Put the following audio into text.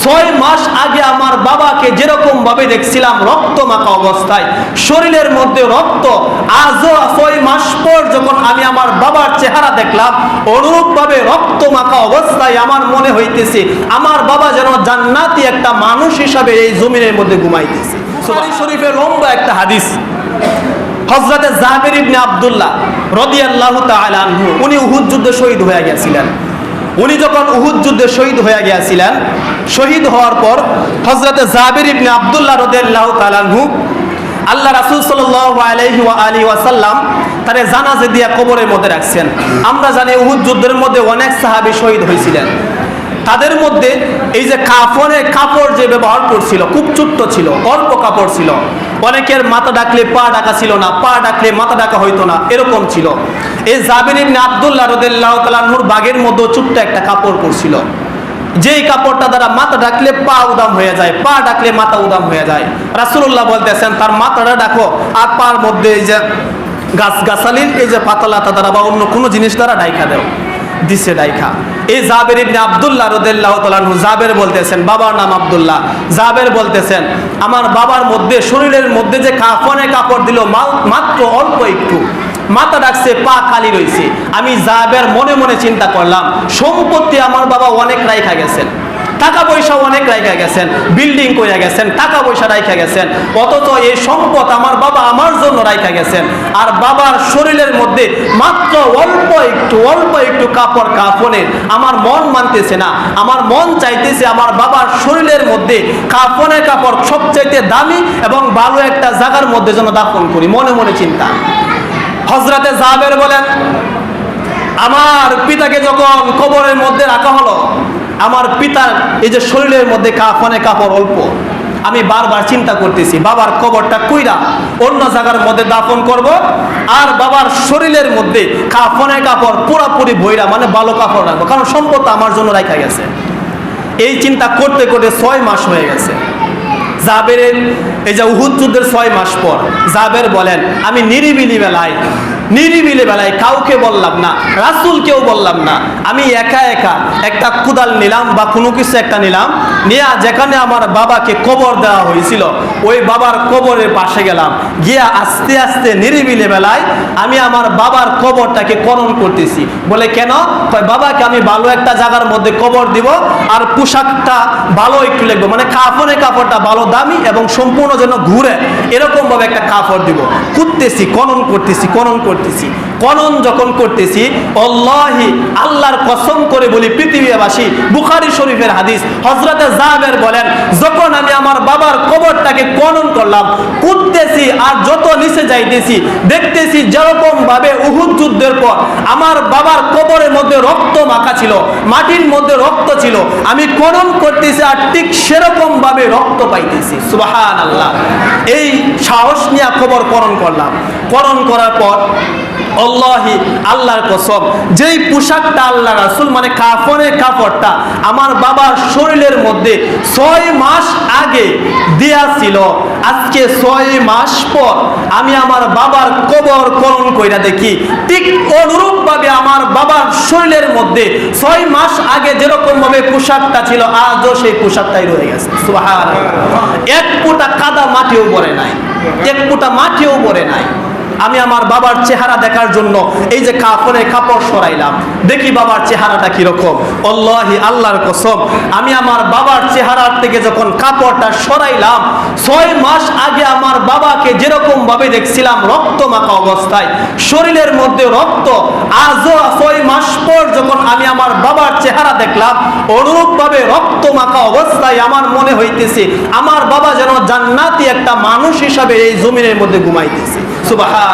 6 মাস আগে আমার বাবাকে যেরকম ভাবে দেখছিলাম রক্ত মাখা অবস্থায়, শরীরের মধ্যে রক্ত, আজও 6 মাস পর যখন আমি আমার বাবার চেহারা দেখলাম, অনুরূপ ভাবে রক্ত মাখা অবস্থায় আমার মনে হইতেছে আমার বাবা যেন জান্নাতি একটা মানুষ হিসাবে এই জমিনের মধ্যে ঘুমাইতেছে। বুখারী শরীফের লম্বা একটা হাদিস, হযরতে জাবের ইবনে আব্দুল্লাহ রাদিয়াল্লাহু তাআলা আনহু, উনি উহুদ যুদ্ধে শহীদ হয়ে গিয়েছিলেন। উনি যখন উহুদ যুদ্ধে শহীদ হয়ে গিয়েছিলেন, শহীদ হওয়ার পর হযরতে জাবের ইবনে আব্দুল্লাহ রাদিয়াল্লাহু তাআলা আনহু আল্লাহ রাসূল সাল্লাল্লাহু আলাইহি ওয়া আলিহি ওয়াসাল্লাম তারে জানাজা দিয়ে কবরের মধ্যে রাখছেন। আমরা জানি উহুদ যুদ্ধের মধ্যে অনেক সাহাবী শহীদ হয়েছিলেন। তাদের মধ্যে এই যে কাফনের কাপড় যে ব্যবহার করছিল খুব ছোট্ট ছিল, অল্প কাপড় ছিল। অনেকের মাথা ডাকলে পা ডাকা ছিল না, পা ডাকলে মাথা ডাকা হইতো না, এরকম ছিল। এই জাবের ইবনে আব্দুল্লাহ রাদিয়াল্লাহু তাআলা আনহুর বাগের মধ্যে ছোট্ট একটা কাপড় পরছিল, যেই কাপড়টা দ্বারা মাথা ডাকলে পা উদাম হয়ে যায়, পা ডাকলে মাথা উদাম হয়ে যায়। রাসূলুল্লাহ বলতেছেন তার মাথাটা ডাকো আর পার মধ্যে এই যে গাছালির এই যে পাতালাতা দ্বারা বা অন্য কোনো জিনিস দ্বারা ডাইকা দেও, দিছে ডাইকা। এই জাবের ইবনে আব্দুল্লাহ রাদিয়াল্লাহু তাআলা আনহু, জাবের বলতেছেন, বাবার নাম আব্দুল্লাহ, জাবের বলতেছেন আমার বাবার মধ্যে শরীরের মধ্যে যে কাফনে কাপড় দিল মাত্র অল্প একটু, মাথা ডাকছে, পা খালি রয়েছে। আমি জাবের মনে মনে চিন্তা করলাম সম্পত্তি আমার বাবা অনেক রাইখা গেছেন, টাকা পয়সা অনেক রাইখা গেছেন, বিল্ডিং কইরা গেছেন, টাকা পয়সা রাইখা গেছেন, অথচ এই সম্পদ আমার বাবা আমার জন্য রাইখা গেছেন। আর বাবার শরীরের মধ্যে মাত্র অল্প একটু কাপড় কাফনের, আমার মন মানতেছে না, আমার মন চাইতেছে আমার বাবার শরীরের মধ্যে কাফনের কাপড় সবচাইতে দামি এবং ভালো একটা জায়গার মধ্যে যেন দাফন করি, মনে মনে চিন্তা। হযরতে জাবের বলেন আমার পিতাকে যখন কবরের মধ্যে রাখা হলো, আমার পিতার এই যে শরীরের মধ্যে কাফনে কাপড় অল্প, আমি বারবার চিন্তা করতেছি বাবার কবরটা কইরা অন্য জায়গার মধ্যে দাফন করব, আর বাবার শরীরের মধ্যে কাফনে কাপড় পুরাপুরি বইরা মানে ভালো কাপড় রাখবো, কারণ সম্পদ আমার জন্য রাখা গেছে। এই চিন্তা করতে করতে 6 মাস হয়ে গেছে। জাবেরের এই যে উহুদ যুদ্ধের 6 মাস পর জাবের বলেন আমি নিরিবিলি বেলায় কাউকে বললাম না, রাসূলকেও বললাম না, আমি একা একা একটা কুদাল নিলাম বা কোনো কিছু একটা নিলাম, নিয়ে যেখানে আমার বাবাকে কবর দেওয়া হয়েছিল ওই বাবার কবরের পাশে গেলাম, গিয়া আস্তে আস্তে নিরিবিলি বেলায় আমি আমার বাবার কবরটাকে খনন করতেছি। বলে কেন? বাবাকে আমি ভালো একটা জায়গার মধ্যে কবর দিব, আর পোশাকটা ভালো একটু লিখবো, মানে কাফনের কাপড়টা ভালো দামি এবং সম্পূর্ণ যেন ঘুরে এরকম ভাবে একটা কাপড় দিব। করতেছি, খনন করতেছি। খনন যখন করতেছি, আল্লাহি আল্লাহর কসম করে বলি পৃথিবীবাসী, বুখারী শরীফের হাদিস, হযরতে জাবের বলেন যখন আমি আমার বাবার কবরটাকে খনন করলাম, করতেছি আর যত নিচে যাইতেছি দেখতেছি যেরকম ভাবে উহুদ যুদ্ধের পর আমার বাবার কবরের মধ্যে রক্ত মাখা ছিল, মাটির মধ্যে রক্ত ছিল, আমি খনন করতেছি আর ঠিক সেরকম ভাবে রক্ত পাইতেছি। সুবহানাল্লাহ। এই সাহস নিয়ে কবর খনন করলাম। খনন করার পর আল্লাহি আল্লাহর কসম, যেই পোশাকটা আল্লাহ রাসূল মানে কাফনের কাপড়টা আমার বাবার শরীরের মধ্যে 6 মাস আগে দেয়া ছিল, আজকে 6 মাস পর আমি আমার বাবার কবর খনন কইরা দেখি ঠিক অনুরূপ ভাবে আমার বাবার শরীরের মধ্যে 6 মাস আগে যেরকম ভাবে পোশাকটা ছিল আজও সেই পোশাকটাই রয়ে গেছে। সুবহানাল্লাহ। এক ফোঁটা কাদা মাটিও পড়ে নাই, এক ফোঁটা মাটিও পড়ে নাই। আমি আমার বাবার চেহারা দেখার জন্য এই যে কাফনের কাপড় সরাইলাম, দেখি বাবার চেহারাটা কিরকম। আল্লাহি আল্লাহর কসম, আমি আমার বাবার চেহারার থেকে যখন কাপড়টা সরাইলাম, 6 মাস আগে আমার বাবাকে যেরকম ভাবে দেখছিলাম রক্ত মাখা অবস্থায়, শরীরের মধ্যে রক্ত, আজও 6 মাস পর যখন আমি আমার বাবার চেহারা দেখলাম অনুরূপ ভাবে রক্ত মাখা অবস্থায় আমার মনে হইতেছে আমার বাবা যেন জান্নাতি একটা মানুষ হিসাবে এই জমিনের মধ্যে ঘুমাইতেছে। সুবহানাল্লাহ।